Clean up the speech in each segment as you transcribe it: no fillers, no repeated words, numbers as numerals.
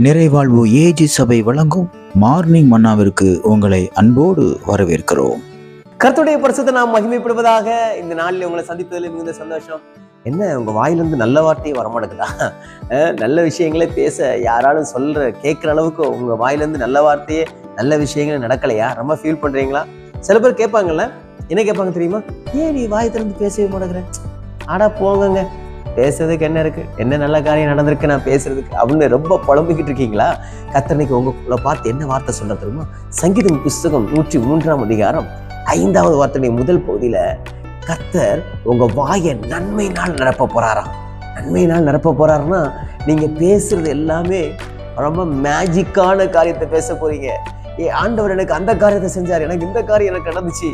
நிறைவாழ்வு AG சபை வழங்கும் morning மன்னாவிற்கு உங்களை அன்போடு வரவேற்கிறோம். கர்த்தருடைய பரிசுத்த நாம் மகிமைப்படுவதாக. இந்த நாளில் உங்களை சந்திப்பதில் மிகுந்த சந்தோஷம். என்ன உங்க வாயிலிருந்து நல்ல வார்த்தையே வரமாட்டேங்குதா? நல்ல விஷயங்களே பேச யாராலும் கேட்குற அளவுக்கு உங்க வாயிலிருந்து நல்ல வார்த்தையே நல்ல விஷயங்களே நடக்கலையா? ரொம்ப ஃபீல் பண்றீங்களா? சில பேர் கேட்பாங்கல்ல, என்ன கேட்பாங்க தெரியுமா? ஏன் நீ வாய் திறந்து பேசவே மாட்டேங்கிற? ஆடா போங்க, பேசுறதுக்கு என்ன இருக்கு, என்ன நல்ல காரியம் நடந்திருக்கு நான் பேசுறதுக்கு அப்படின்னு ரொம்ப புலம்பிக்கிட்டு இருக்கீங்களா? கர்த்தர் உங்களை பார்த்து என்ன வார்த்தை சொல்ல தெரியுமா? சங்கீதம் புஸ்தகம் 103 அதிகாரம் 5வது வார்த்தை முதல் பகுதியில கர்த்தர் உங்க வாயை நன்மையினால் நிரப்ப போறாராம். நன்மையினால் நிரப்ப போறாருன்னா நீங்க பேசுறது எல்லாமே ரொம்ப மேஜிக்கான காரியத்தை பேச போறீங்க. ஆண்டவர் எனக்கு அந்த காரியத்தை செஞ்சார், எனக்கு இந்த காரியம் எனக்கு நடந்துச்சு.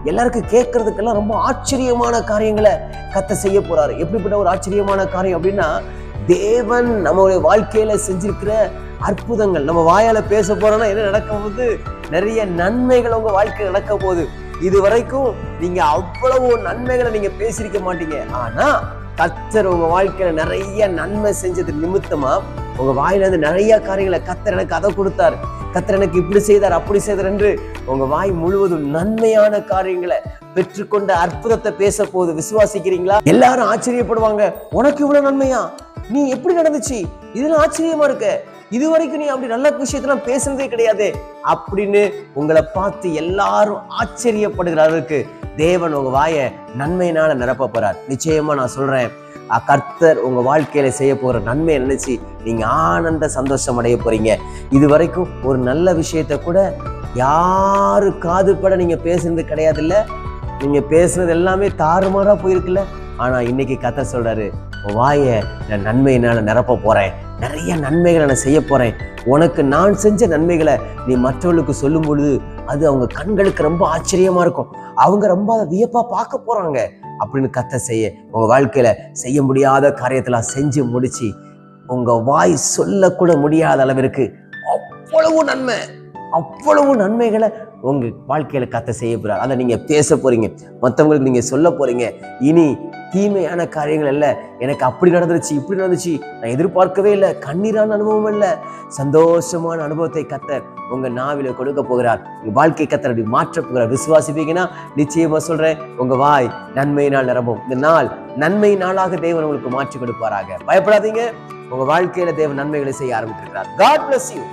எல்லாருக்கும் கேட்கறதுக்கெல்லாம் ரொம்ப ஆச்சரியமான காரியங்களை கர்த்தர் செய்ய போறாரு. எப்படிப்பட்ட ஒரு ஆச்சரியமான காரியம் அப்படின்னா, தேவன் நம்மளுடைய வாழ்க்கையில செஞ்சிருக்கிற அற்புதங்கள். நம்ம வாயால பேச போறோம்னா என்ன நடக்க போகுது? நிறைய நன்மைகள் உங்க வாழ்க்கையில் நடக்க போகுது. இது வரைக்கும் நீங்க அவ்வளவு நன்மைகளை நீங்க பேசியிருக்க மாட்டீங்க. ஆனா கர்த்தர் உங்க வாழ்க்கையில நிறைய நன்மை செஞ்சது நிமித்தமா உங்க வாயில இருந்து நிறைய காரியங்களை கர்த்தர் எனக்கு அதை கொடுத்தாரு, கர்த்தர் எனக்கு இப்படி செய்தார் அப்படி செய்தார் என்று உங்க வாய் முழுவதும் நன்மையான காரியங்களை பெற்றுக்கொண்ட அற்புதத்தை பேச போது. விசுவாசிக்கிறீங்களா? எல்லாரும் ஆச்சரியப்படுவாங்க, உனக்கு இவ்வளவு நன்மையா, நீ எப்படி நடந்துச்சு, இதெல்லாம் ஆச்சரியமா இருக்க, இதுவரைக்கும் நீ அப்படி நல்ல விஷயத்தெல்லாம் பேசுனதே கிடையாது அப்படின்னு உங்களை பார்த்து எல்லாரும் ஆச்சரியப்படுகிற அளவுக்கு தேவன் உங்க வாயை நன்மையினால நிரப்ப போறார். நிச்சயமா நான் சொல்றேன், கர்த்தர் உங்க வாழ்க்கையில செய்ய போற நன்மையை நினைச்சு நீங்க ஆனந்த சந்தோஷம் அடைய போறீங்க. இது வரைக்கும் ஒரு நல்ல விஷயத்த கூட யாரு காதுபட நீங்க பேசுனது கிடையாது இல்ல, நீங்க பேசுனது எல்லாமே தாறுமாறா போயிருக்குல்ல. ஆனா இன்னைக்கு கர்த்தர் சொல்றாரு, உன் வாயை நான் நன்மையினால நிரப்ப போறேன், நிறைய நன்மைகளை நான் செய்ய போறேன். உனக்கு நான் செஞ்ச நன்மைகளை நீ மற்றவர்களுக்கு சொல்லும் பொழுது அது அவங்க கண்களுக்கு ரொம்ப ஆச்சரியமா இருக்கும், அவங்க ரொம்ப அதை வியப்பா பார்க்க போறாங்க அப்படின்னு கர்த்தர் செய்ய உங்க வாழ்க்கையில செய்ய முடியாத காரியத்தெல்லாம் செஞ்சு முடிச்சு உங்க வாய் சொல்லக்கூட முடியாத அளவிற்கு அவ்வளவு நன்மைகளை உங்க வாழ்க்கையில கர்த்தர் செய்ய போறார். அதை நீங்க பேச போறீங்க, மற்றவங்களுக்கு நீங்க சொல்ல போறீங்க. இனி தீமையான காரியங்கள் இல்ல, எனக்கு அப்படி நடந்துருச்சு இப்படி நடந்துச்சு, நான் எதிர்பார்க்கவே இல்லை, கண்ணீரான அனுபவம் இல்லை, சந்தோஷமான அனுபவத்தை கர்த்தர் உங்க நாவில கொடுக்க போகிறார். உங்க வாழ்க்கை கர்த்தர் அப்படி மாற்ற போகிறார். விசுவாசிப்பீங்கன்னா நிச்சயமா சொல்றேன், உங்க வாய் நன்மையினால் நிரம்பும். இந்த நாள் நன்மை நாளாக தேவன் உங்களுக்கு மாற்றி கொடுப்பாராக. பயப்படாதீங்க, உங்க வாழ்க்கையில தேவன் நன்மைகளை செய்ய ஆரம்பித்திருக்கிறார். God bless you.